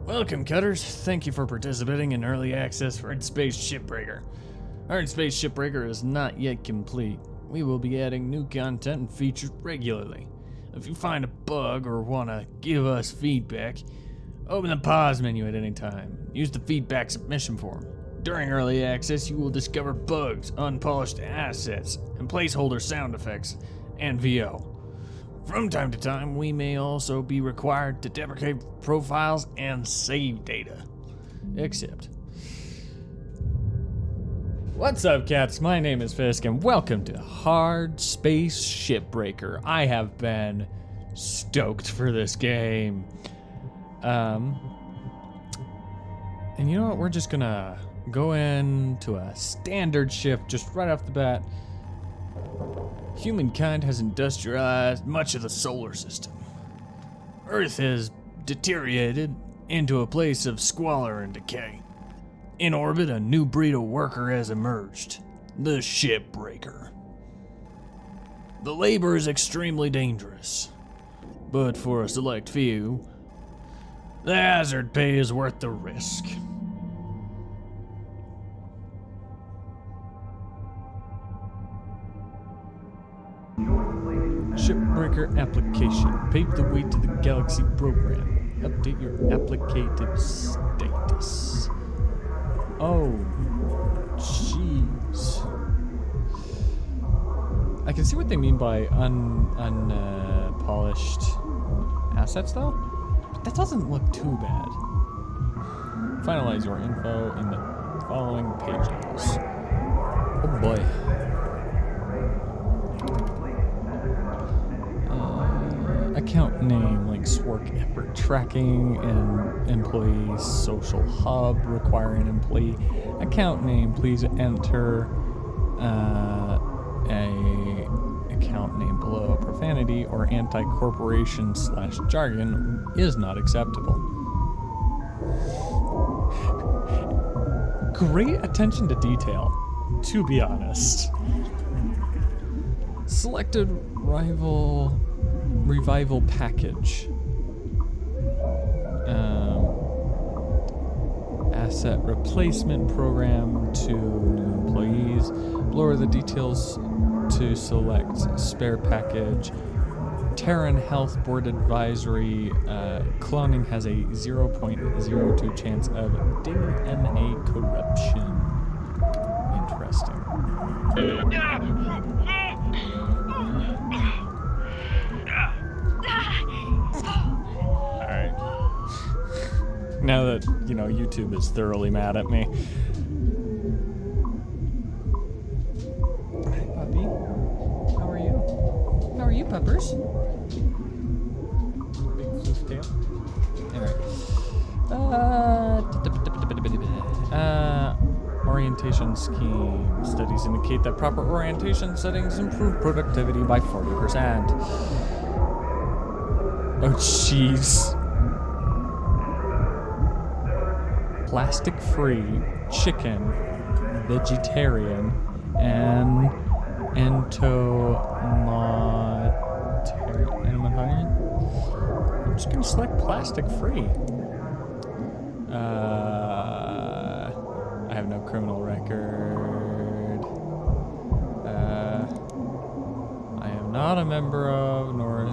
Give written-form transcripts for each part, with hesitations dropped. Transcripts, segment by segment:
Welcome, Cutters. Thank you for participating in early access for Hardspace Shipbreaker. Hardspace Shipbreaker is not yet complete. We will be adding new content and features regularly. If you find a bug or want to give us feedback, open the pause menu at any time. Use the feedback submission form. During early access, you will discover bugs, unpolished assets, and placeholder sound effects, and VO. From time to time, we may also be required to deprecate profiles and save data. Except. What's up, cats? My name is Fisk, and welcome to Hardspace Shipbreaker. I have been stoked for this game. And you know what? We're just gonna go into a standard ship just right off the bat. Humankind has industrialized much of the solar system. Earth has deteriorated into a place of squalor and decay. In orbit, a new breed of worker has emerged, the Shipbreaker. The labor is extremely dangerous, but for a select few, the hazard pay is worth the risk. Shipbreaker application. Pave the way to the Galaxy program. Update your applicative status. Oh, jeez. I can see what they mean by unpolished assets, though. But that doesn't look too bad. Finalize your info in the following pages. Oh boy. Account name, links work effort tracking, and employee social hub requiring employee account name. Please enter a account name below. Profanity or anti-corporation / jargon is not acceptable. Great attention to detail, to be honest. Selected revival package. Asset replacement program to new employees. Lower the details to select spare package. Terran Health Board Advisory. Cloning has a 0.02 chance of DNA corruption. Interesting. Now that, you know, YouTube is thoroughly mad at me. Hi, puppy. How are you? How are you, puppers? Big floof tail. Alright. Orientation scheme. Studies indicate that proper orientation settings improve productivity by 40%. Oh, jeez. Plastic-free, chicken, vegetarian, and animatarian. I'm just gonna select plastic-free. I have no criminal record. I am not a member of, nor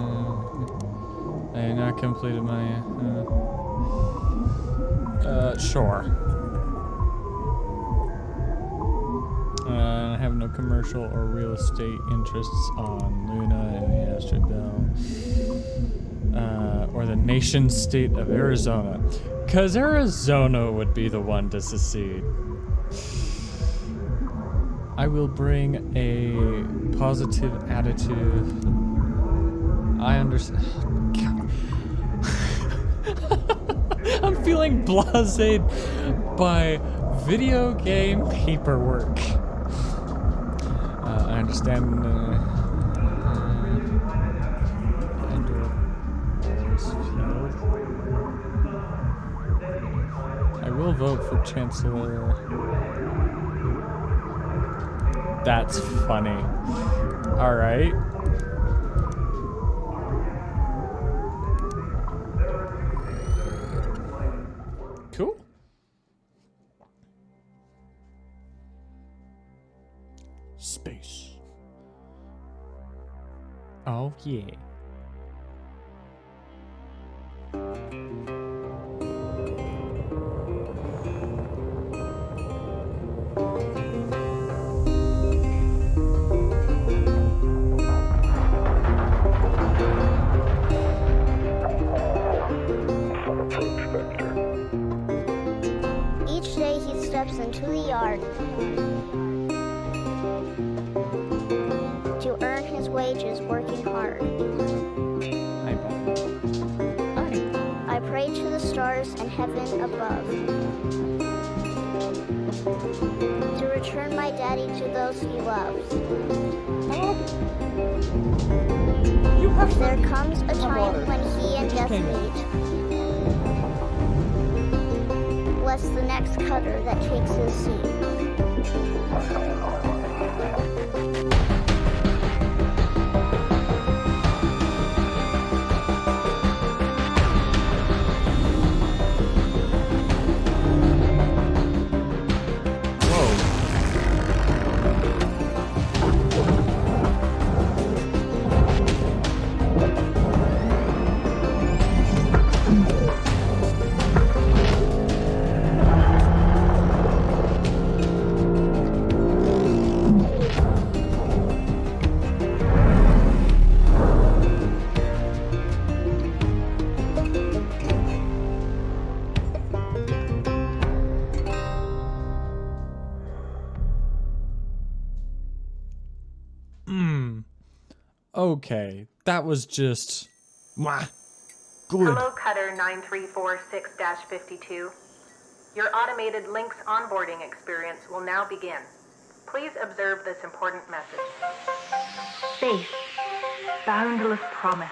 I have not completed my. Sure. I have no commercial or real estate interests on Luna and the asteroid belt, or the nation state of Arizona. 'Cause Arizona would be the one to secede. I will bring a positive attitude. I understand. I'm feeling blasé by video game paperwork. I understand. I will vote for Chancellor. That's funny. All right. Cool. Space. Oh, yeah. Each day he steps into the yard to earn his wages working hard. Hi, Bob. Hi. I pray to the stars and heaven above to return my daddy to those he loves. You have There comes a time when he and death meet. Bless the next cutter that takes his seat. Okay, that was just... Mwah. Good. Hello, Cutter 9346-52. Your automated Lynx onboarding experience will now begin. Please observe this important message. Space, boundless promise,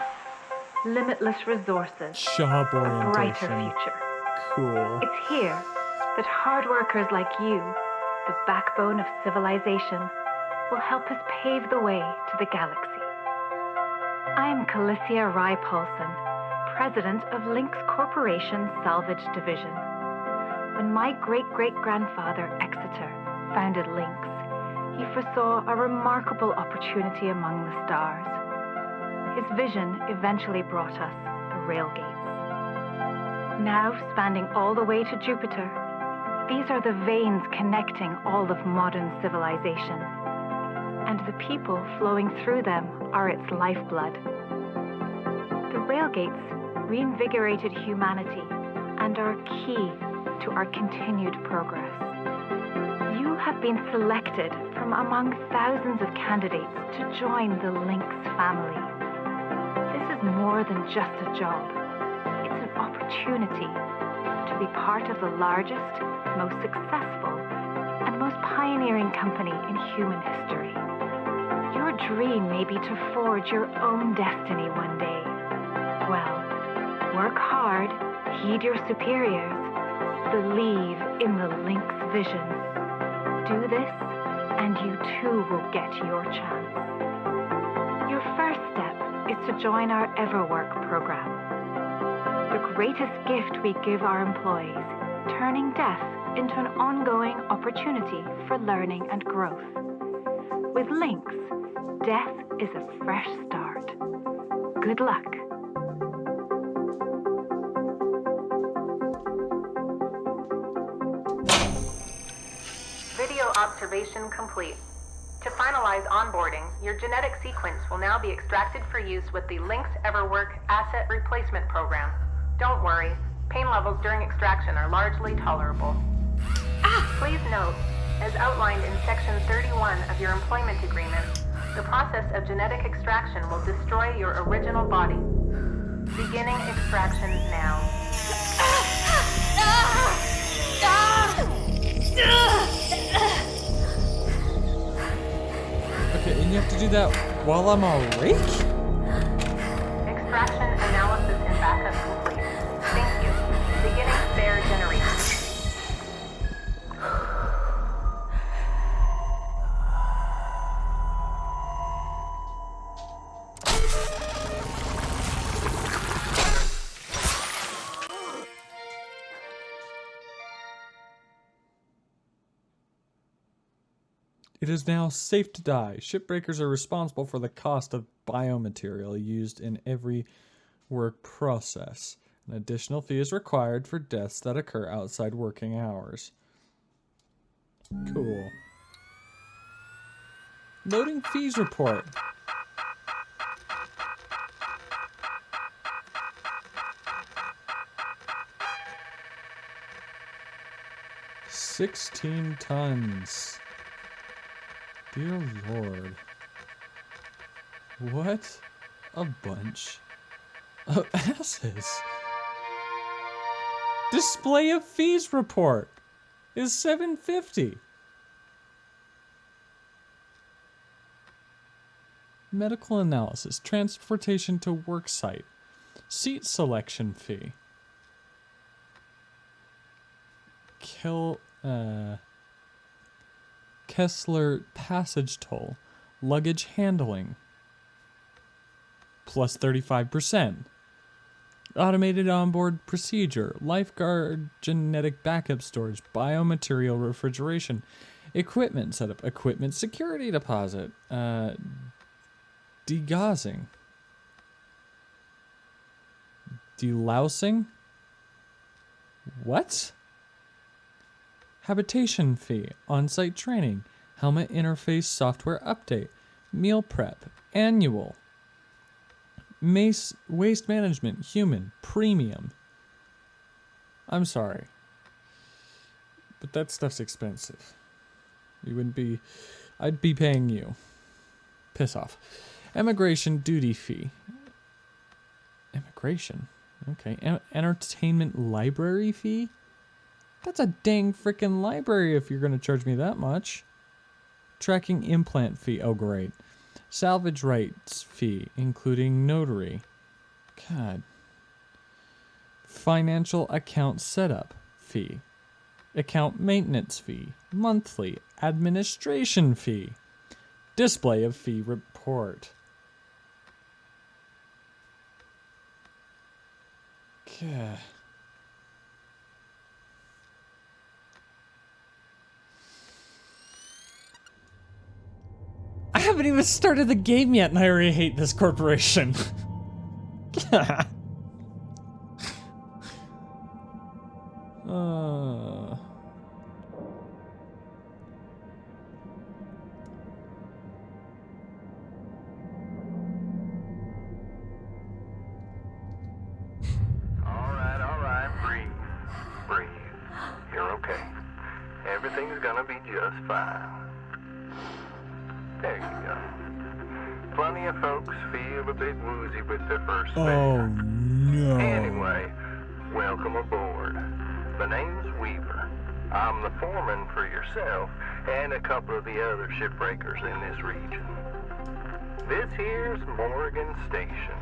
limitless resources, Job a brighter orientation. future. Cool. It's here that hard workers like you, the backbone of civilization, will help us pave the way to the galaxy. I'm Calicia Rye Paulson, president of Lynx Corporation Salvage Division. When my great-great-grandfather Exeter founded Lynx, he foresaw a remarkable opportunity among the stars. His vision eventually brought us the railgates. Now spanning all the way to Jupiter, these are the veins connecting all of modern civilization, and the people flowing through them are its lifeblood. The railgates reinvigorated humanity and are key to our continued progress. You have been selected from among thousands of candidates to join the Lynx family. This is more than just a job. It's an opportunity to be part of the largest, most successful, and most pioneering company in human history. Your dream may be to forge your own destiny one day. Well, work hard, heed your superiors, believe in the Lynx vision. Do this, and you too will get your chance. Your first step is to join our EverWork program. The greatest gift we give our employees, turning death into an ongoing opportunity for learning and growth. With Lynx, death is a fresh start. Good luck. Video observation complete. To finalize onboarding, your genetic sequence will now be extracted for use with the Lynx EverWork Asset Replacement Program. Don't worry, pain levels during extraction are largely tolerable. Please note, as outlined in Section 31 of your employment agreement, the process of genetic extraction will destroy your original body. Beginning extraction now. Okay, and you have to do that while I'm awake? Extraction analysis and backup complete. Thank you. Beginning spare generation. It is now safe to die. Shipbreakers are responsible for the cost of biomaterial used in every work process. An additional fee is required for deaths that occur outside working hours. Cool. Loading fees report. $16 tons. Dear Lord. What a bunch of asses. Display of fees report is $7.50. Medical analysis, transportation to work site, seat selection fee. Kessler passage toll, luggage handling, plus 35%. Automated onboard procedure, lifeguard genetic backup storage, biomaterial refrigeration, equipment setup, equipment security deposit, degaussing, delousing, what? Habitation fee, on-site training, helmet interface software update, meal prep, annual, waste management, human, premium. I'm sorry, but that stuff's expensive. I'd be paying you. Piss off. Immigration duty fee. Immigration? Okay. Entertainment library fee? That's a dang frickin' library if you're going to charge me that much. Tracking implant fee. Oh, great. Salvage rights fee, including notary. God. Financial account setup fee. Account maintenance fee. Monthly administration fee. Display of fee report. God. I haven't even started the game yet and I already hate this corporation. All right, breathe. You're okay. Everything's gonna be just fine. There you go. Plenty of folks feel a bit woozy with their first fare. Oh no. Anyway, welcome aboard. The name's Weaver. I'm the foreman for yourself and a couple of the other shipbreakers in this region. This here's Morgan Station.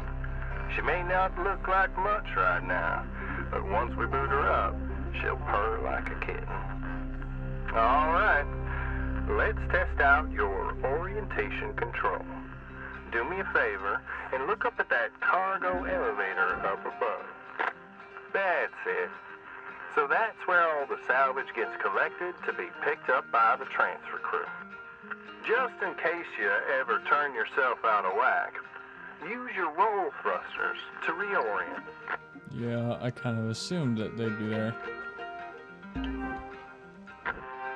She may not look like much right now, but once we boot her up, she'll purr like a kitten. All right, let's test out your orientation control. Do me a favor and look up at that cargo elevator up above. That's it. So that's where all the salvage gets collected to be picked up by the transfer crew. Just in case you ever turn yourself out of whack, use your roll thrusters to reorient. Yeah, I kind of assumed that they'd be there.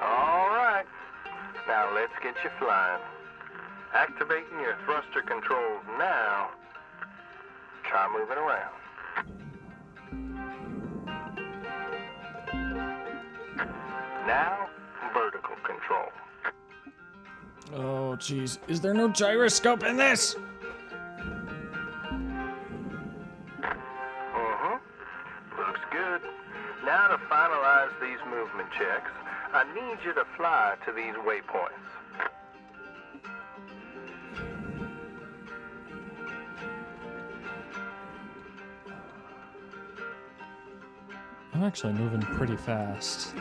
All right, now let's get you flying. Activating your thruster controls now. Try moving around. Now, vertical control. Oh, jeez. Is there no gyroscope in this? Looks good. Now to finalize these movement checks, I need you to fly to these waypoints. I'm actually moving pretty fast.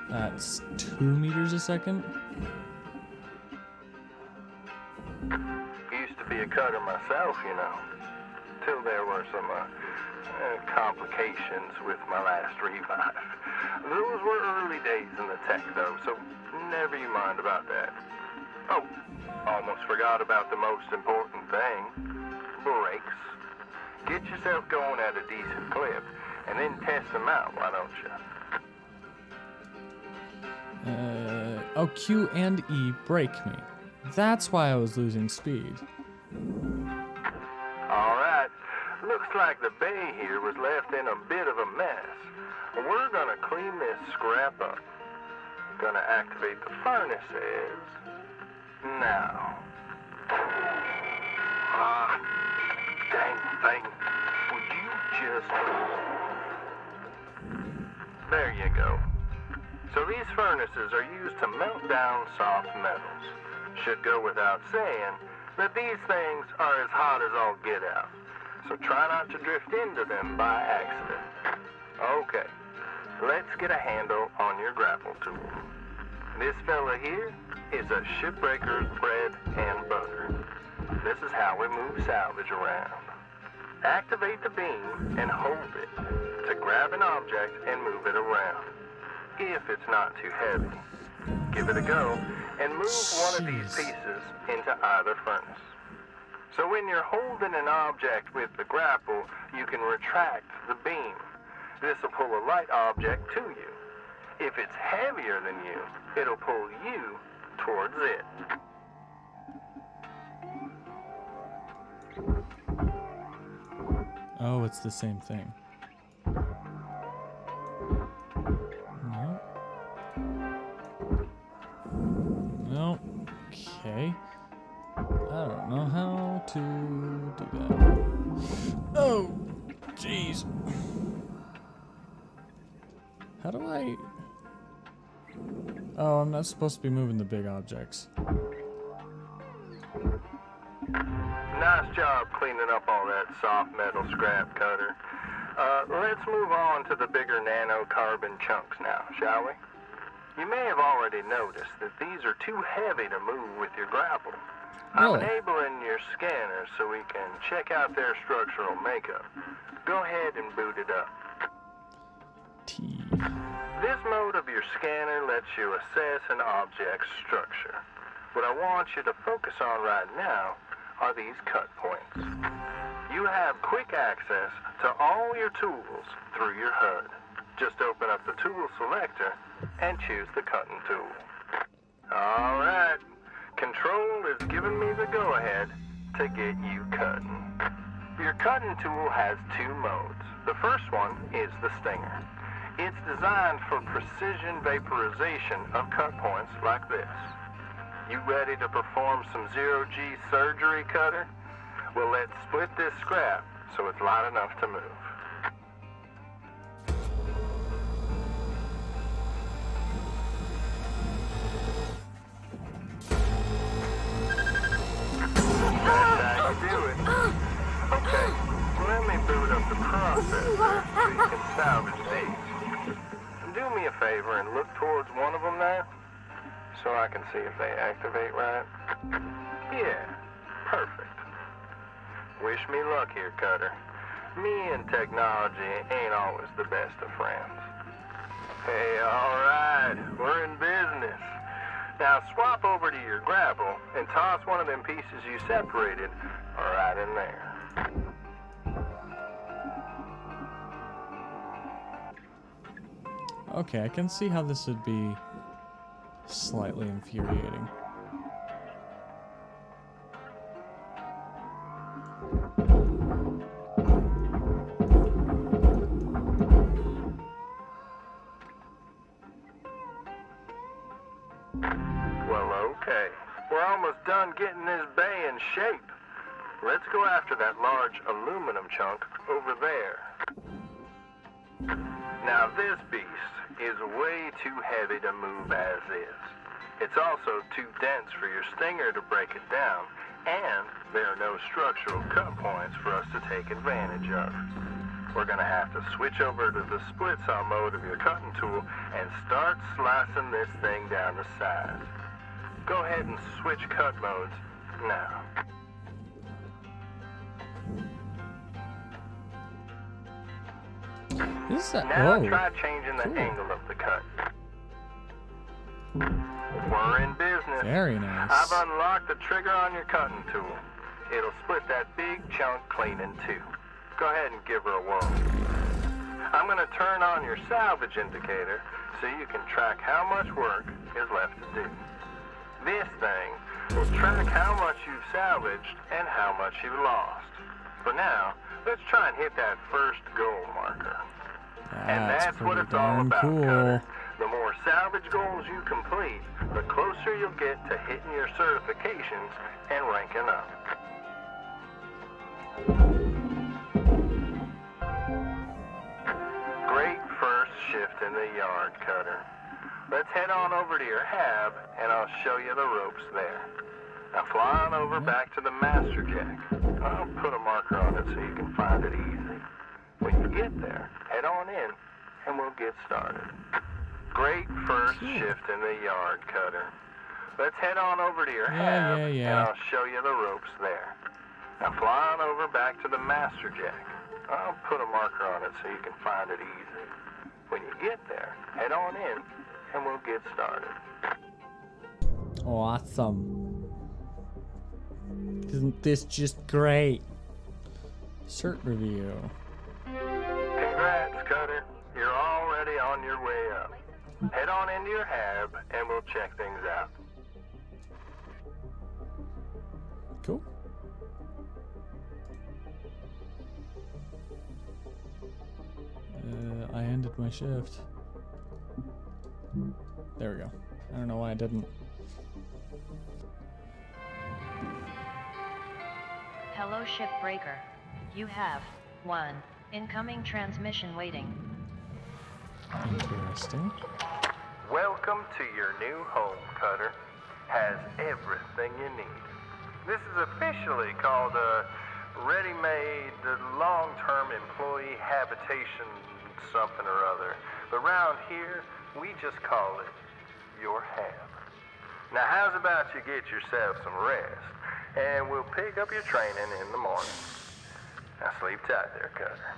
That's 2 meters a second. Used to be a cutter myself, you know, till there were some complications with my last revive. Those were early days in the tech, though, so Never you mind about that. Oh, almost forgot about the most important thing. Brakes. Get yourself going at a decent clip, and then test them out, why don't you? Oh, Q and E brake me. That's why I was losing speed. Alright, looks like the bay here was left in a bit of a mess. We're gonna clean this scrap up. Gonna activate the furnaces. Now. Ah, dang thing. Would you just... There you go. So these furnaces are used to melt down soft metals. Should go without saying that these things are as hot as all get out. So try not to drift into them by accident. Okay, let's get a handle on your grapple tool. This fella here is a shipbreaker's bread and butter. This is how we move salvage around. Activate the beam and hold it to grab an object and move it around. If it's not too heavy, give it a go and move one of these pieces into either furnace. So when you're holding an object with the grapple, you can retract the beam. This will pull a light object to you. If it's heavier than you, it'll pull you towards it. Oh, it's the same thing. No. No. Okay. I don't know how to do that. Oh, jeez. How do I... Oh, I'm not supposed to be moving the big objects. Nice job cleaning up all that soft metal scrap, Cutter. Let's move on to the bigger nanocarbon chunks now, shall we? You may have already noticed that these are too heavy to move with your grapple. I'm Really? enabling your scanner so we can check out their structural makeup. Go ahead and boot it up. T. This mode of your scanner lets you assess an object's structure. What I want you to focus on right now are these cut points. You have quick access to all your tools through your HUD. Just open up the tool selector and choose the cutting tool. All right, Control is giving me the go-ahead to get you cutting. Your cutting tool has two modes. The first one is the stinger. It's designed for precision vaporization of cut points like this. You ready to perform some zero-G surgery, Cutter? Well, let's split this scrap so it's light enough to move. That's how you do it. Okay, let me boot up the processor so you can salvage these. Do me a favor and look towards one of them now, so I can see if they activate right. Yeah, perfect. Wish me luck here, Cutter. Me and technology ain't always the best of friends. Hey, alright, we're in business. Now swap over to your grapple and toss one of them pieces you separated right in there. Okay, I can see how this would be slightly infuriating. Well, okay. We're almost done getting this bay in shape. Let's go after that large aluminum chunk over there. Now this beast is way too heavy to move as is. It's also too dense for your stinger to break it down, and there are no structural cut points for us to take advantage of. We're gonna have to switch over to the split saw mode of your cutting tool and start slicing this thing down to size. Go ahead and switch cut modes now. This is Now oh, try changing the cool. angle of the cut. We're in business. Very nice. I've unlocked the trigger on your cutting tool. It'll split that big chunk clean in two. Go ahead and give her a whirl. I'm going to turn on your salvage indicator so you can track how much work is left to do. This thing will track how much you've salvaged and how much you've lost. For now, let's try and hit that first goal marker. And that's what it's all about, cool. Cutter. The more salvage goals you complete, the closer you'll get to hitting your certifications and ranking up. Great first shift in the yard, Cutter. Let's head on over to your hab, and I'll show you the ropes there. Now fly on over back to the master jack. I'll put a marker on it so you can find it easy. When you get there, head on in, and we'll get started. Great first shift in the yard, Cutter. Let's head on over to your hab, and I'll show you the ropes there. Now fly on over back to the master jack. I'll put a marker on it so you can find it easy. When you get there, head on in, and we'll get started. Awesome. Isn't this just great? Cert review. Congrats, Cutter. You're already on your way up. Head on into your hab, and we'll check things out. Cool. I ended my shift. There we go. I don't know why I didn't. Hello, Shipbreaker. You have 1 incoming transmission waiting. Interesting. Welcome to your new home, Cutter. Has everything you need. This is officially called a ready-made long-term employee habitation something or other. But around here, we just call it your hab. Now how's about you get yourself some rest, and we'll pick up your training in the morning. Now sleep tight there, Cutter.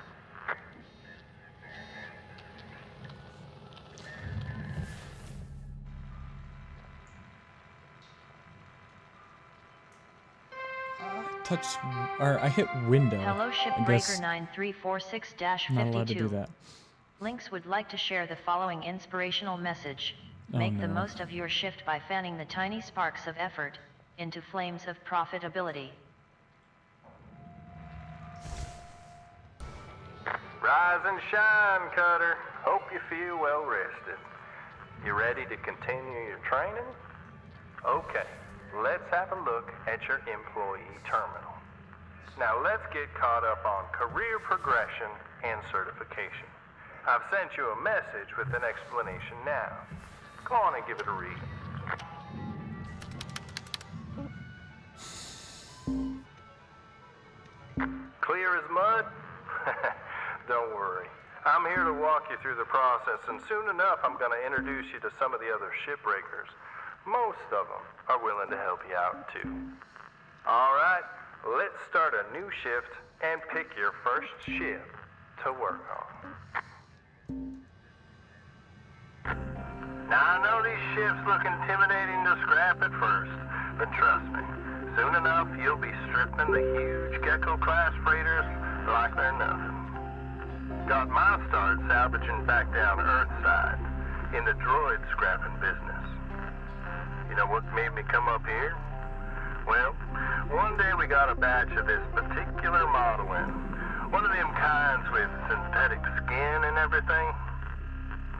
I hit window. Hello, I Shipbreaker guess 9346-52. not allowed to do that. Lynx would like to share the following inspirational message. Oh, Make the no. most of your shift by fanning the tiny sparks of effort into flames of profitability. Rise and shine, Cutter. Hope you feel well rested. You ready to continue your training? Okay, let's have a look at your employee terminal. Now let's get caught up on career progression and certification. I've sent you a message with an explanation now. Go on and give it a read. Clear as mud? Don't worry. I'm here to walk you through the process, and soon enough I'm going to introduce you to some of the other shipbreakers. Most of them are willing to help you out too. All right, let's start a new shift and pick your first ship to work on. Now I know these ships look intimidating to scrap at first, but trust me, soon enough you'll be stripping the huge Gecko-class freighters like they're nothing. Got my start salvaging back down Earthside in the droid scrapping business. You know what made me come up here? Well, one day we got a batch of this particular model in. One of them kinds with synthetic skin and everything.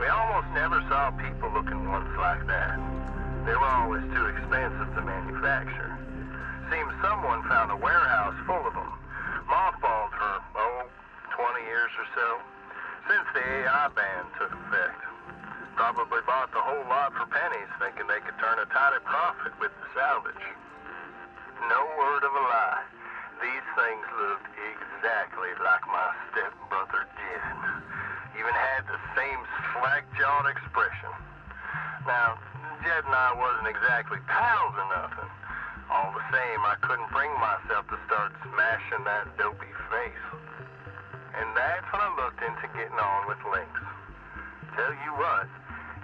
We almost never saw people looking ones like that. They were always too expensive to manufacture. Seems someone found a warehouse full of them, mothballed for, 20 years or so, since the AI ban took effect. Probably bought the whole lot for pennies, thinking they could turn a tidy profit with the salvage. No word of a lie. These things looked exactly like my stepbrother Jed. Even had the same slack-jawed expression. Now, Jed and I wasn't exactly pals or nothing. All the same, I couldn't bring myself to start smashing that dopey face. And that's when I looked into getting on with Lynx. Tell you what,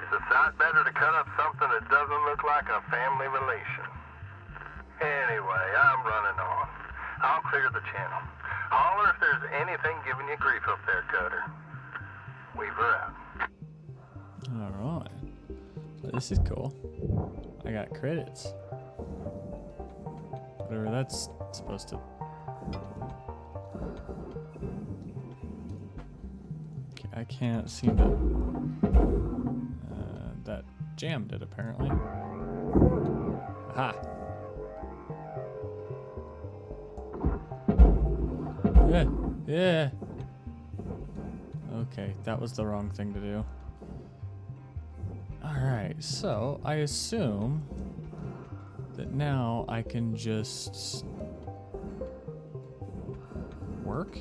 It's a sight better to cut up something that doesn't look like a family relation. Anyway, I'm running on. I'll clear the channel. Holler if there's anything giving you grief up there, Cutter. Weaver out. Alright. Well, this is cool. I got credits. Whatever that's supposed to... I can't seem to... that jammed it, apparently. Aha! Yeah, yeah. Okay, that was the wrong thing to do. Alright, so I assume that now I can just work?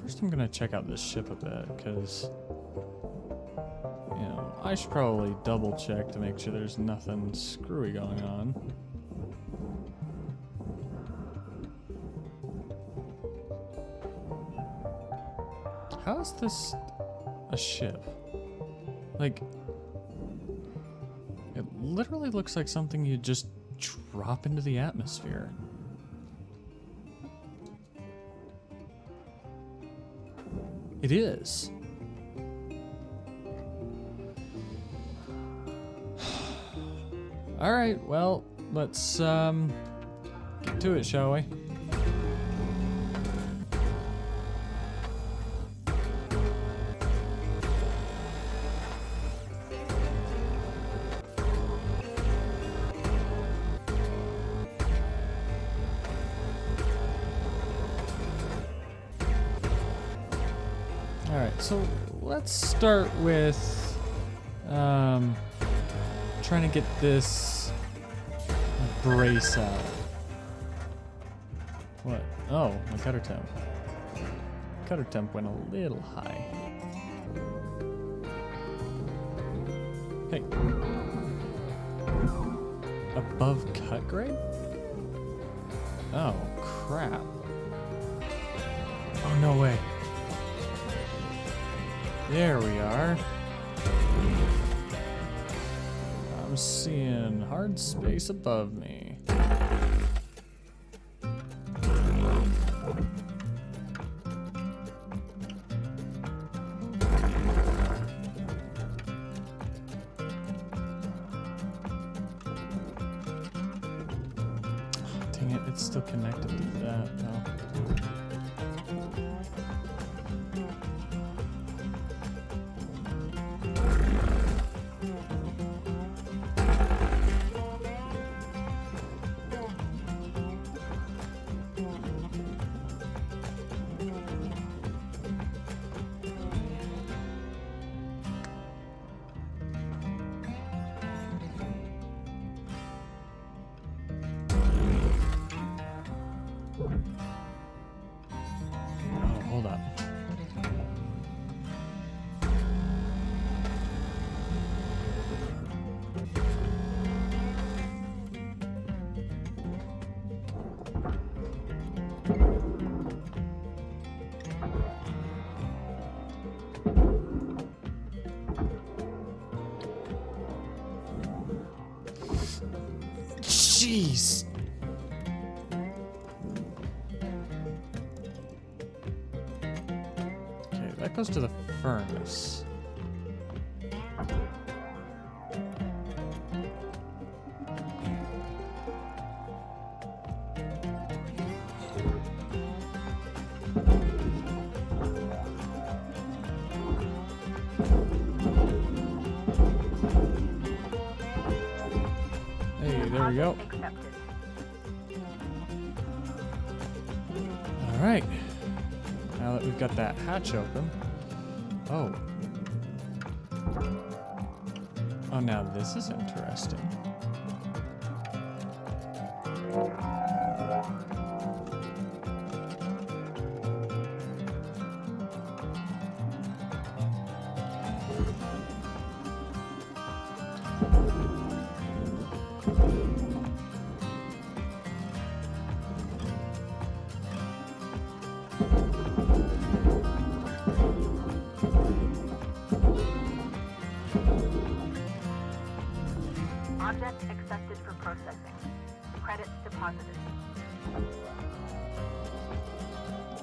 First I'm gonna check out this ship a bit, because you know, I should probably double check to make sure there's nothing screwy going on. How is this a ship? Like, it literally looks like something you just drop into the atmosphere. It is. All right, well, let's get to it, shall we? All right, so let's start with trying to get this brace out. What? Oh, my cutter temp. Cutter temp went a little high. Hey. Above cut grade? Oh, crap. Oh, no way. There we are. I'm seeing hard space above me. Dang it, it's still connected to that though. Oh, hold up. Jeez. Okay, that goes to the furnace. Hey, there we go. Accepted. All right. Now that we've got that hatch open. Oh. Oh, now this is interesting. accepted for processing. Credits deposited.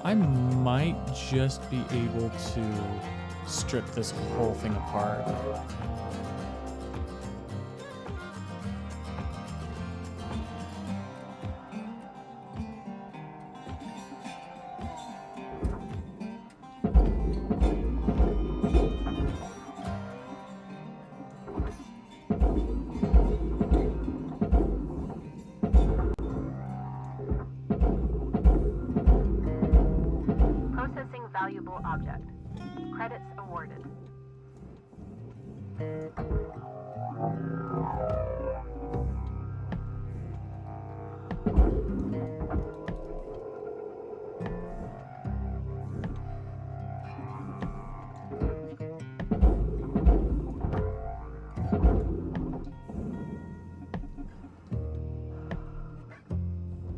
I might just be able to strip this whole thing apart. Processing valuable object. Credits awarded.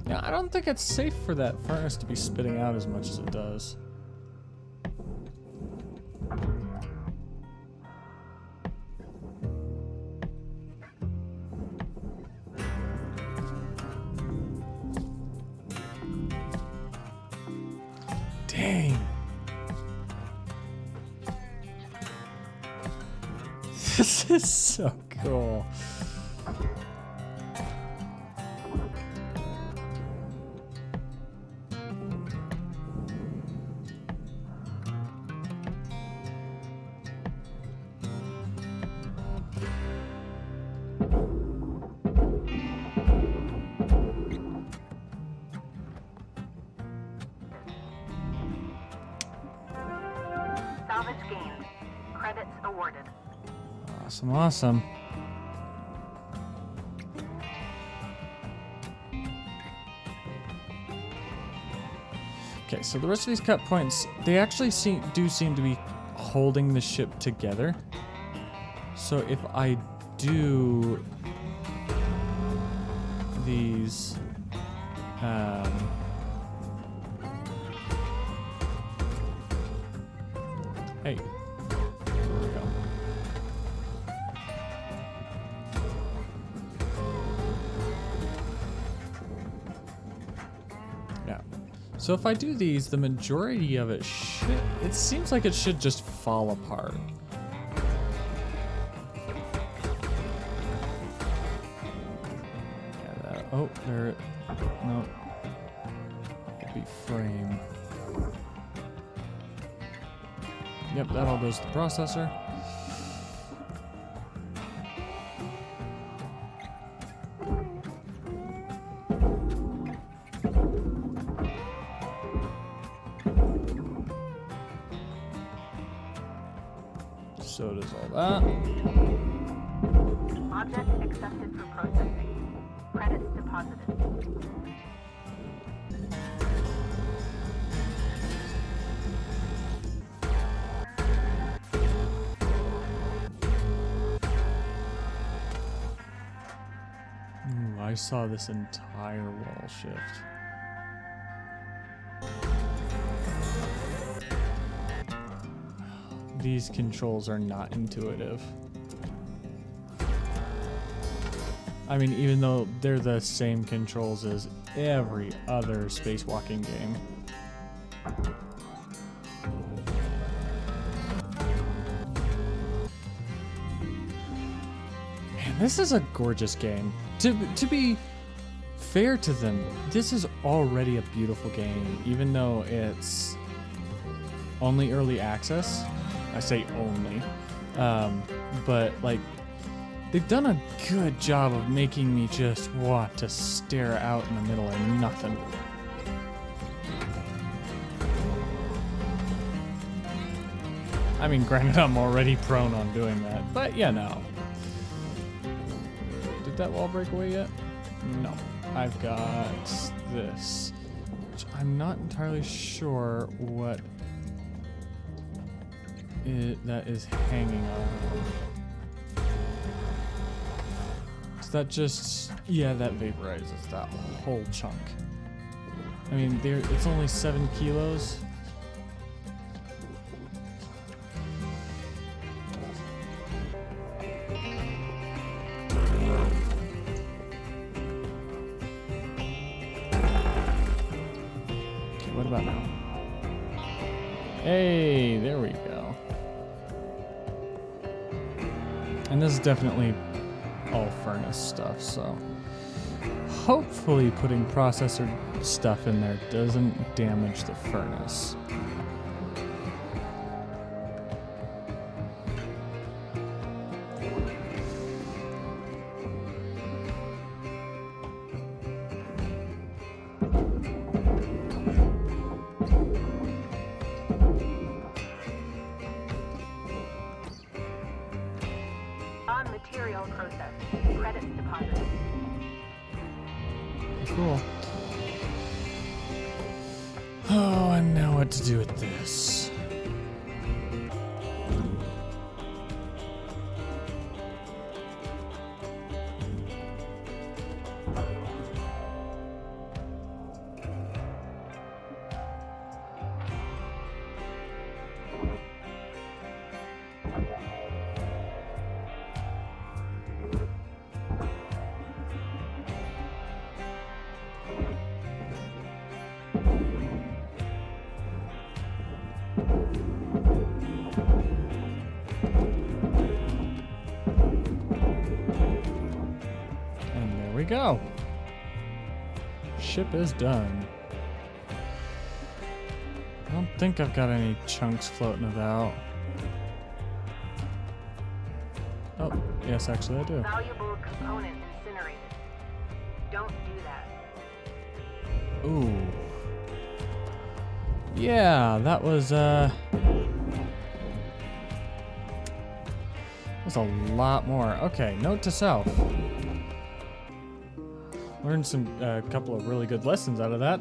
Yeah, I don't think it's safe for that furnace to be spitting out as much as it does. Dang. This is so cool. Salvage gained. Credits awarded. Awesome, awesome. Okay, so the rest of these cut points, they actually do seem to be holding the ship together. So if I do these, hey, there we go. Yeah. So if I do these, the majority of it seems like it should just fall apart. Yeah, oh, there, no. It'd be frame. Yep, that all goes to the processor. So does all that. Object accepted for processing. Credits deposited. Ooh, I saw this entire wall shift. These controls are not intuitive. I mean, even though they're the same controls as every other spacewalking game. Man, this is a gorgeous game. To be fair to them, this is already a beautiful game, even though it's only early access. I say only, but like they've done a good job of making me just want to stare out in the middle of nothing. I mean, granted, I'm already prone on doing that, but yeah, no. Did that wall break away yet? No. I've got this, which I'm not entirely sure what that is hanging on. Is that just... yeah, that vaporizes that whole chunk. I mean, it's only 7 kilos. Hey, there we go. And this is definitely all furnace stuff, so hopefully putting processor stuff in there doesn't damage the furnace. On material process. Credits deposited. Cool. Oh, and now what to do with this? We go. Ship is done. I don't think I've got any chunks floating about. Oh, yes, actually I do. Valuable component incinerated. Don't do that. Ooh. Yeah, that was a lot more. Okay, note to self. Learned a couple of really good lessons out of that.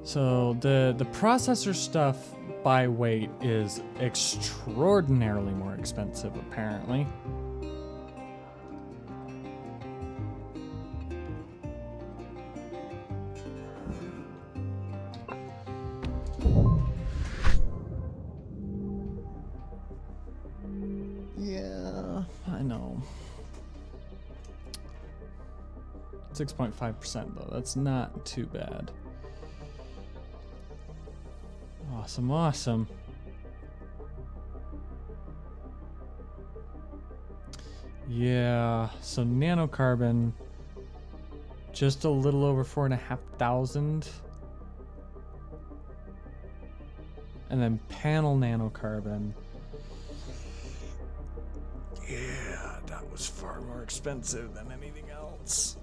So the processor stuff by weight is extraordinarily more expensive, apparently. Yeah, I know. 6.5% though, that's not too bad. Awesome, awesome. Yeah, so nanocarbon, just a little over 4,500. And then panel nanocarbon. Yeah, that was far more expensive than anything else.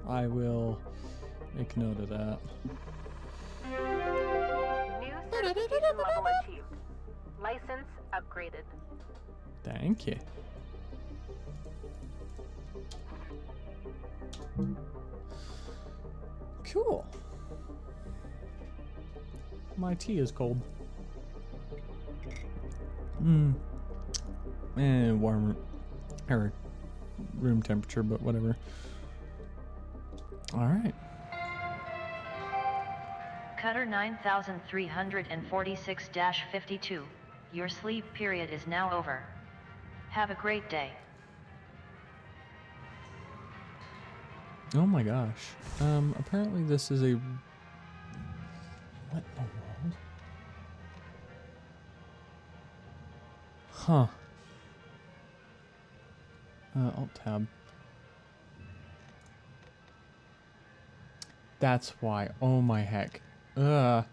I will make note of that. New certification level achieved. License upgraded. Thank you. Cool. My tea is cold. Warm or room temperature, but whatever. All right. Cutter 9346-52. Your sleep period is now over. Have a great day. Oh my gosh. Apparently this is a... What in the world? Huh. Alt-tab. That's why. Oh my heck. Ugh.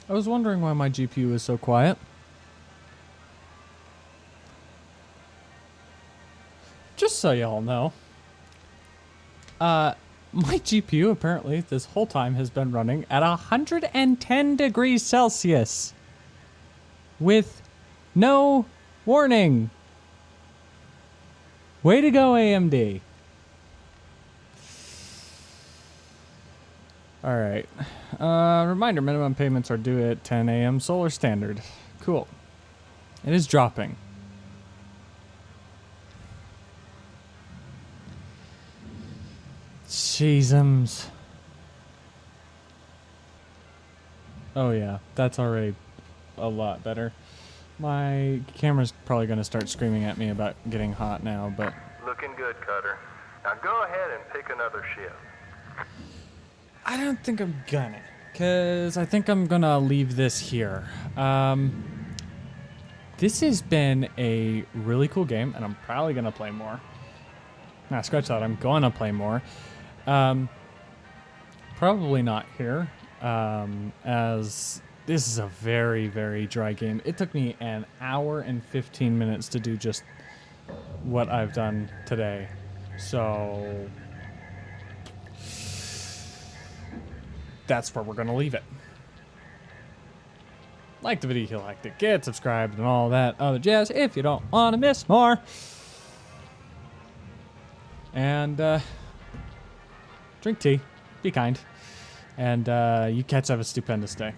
I was wondering why my GPU is so quiet. Just so y'all know. My GPU apparently this whole time has been running at 110 degrees Celsius. With no warning. Way to go, AMD. Alright. Reminder, minimum payments are due at 10 a.m. Solar Standard. Cool. It is dropping. Jeezums. Oh yeah, that's already a lot better. My camera's probably going to start screaming at me about getting hot now, but Looking good, Cutter. Now go ahead and pick another ship. I don't think I'm gonna, because I think I'm gonna leave this here. This has been a really cool game, and I'm probably gonna play more. Nah, scratch that. I'm gonna play more. Probably not here, as this is a very, very dry game. It took me an hour and 15 minutes to do just what I've done today. So that's where we're gonna leave it. Like the video if you liked it, get subscribed and all that other jazz if you don't want to miss more. And drink tea, be kind, and you cats have a stupendous day.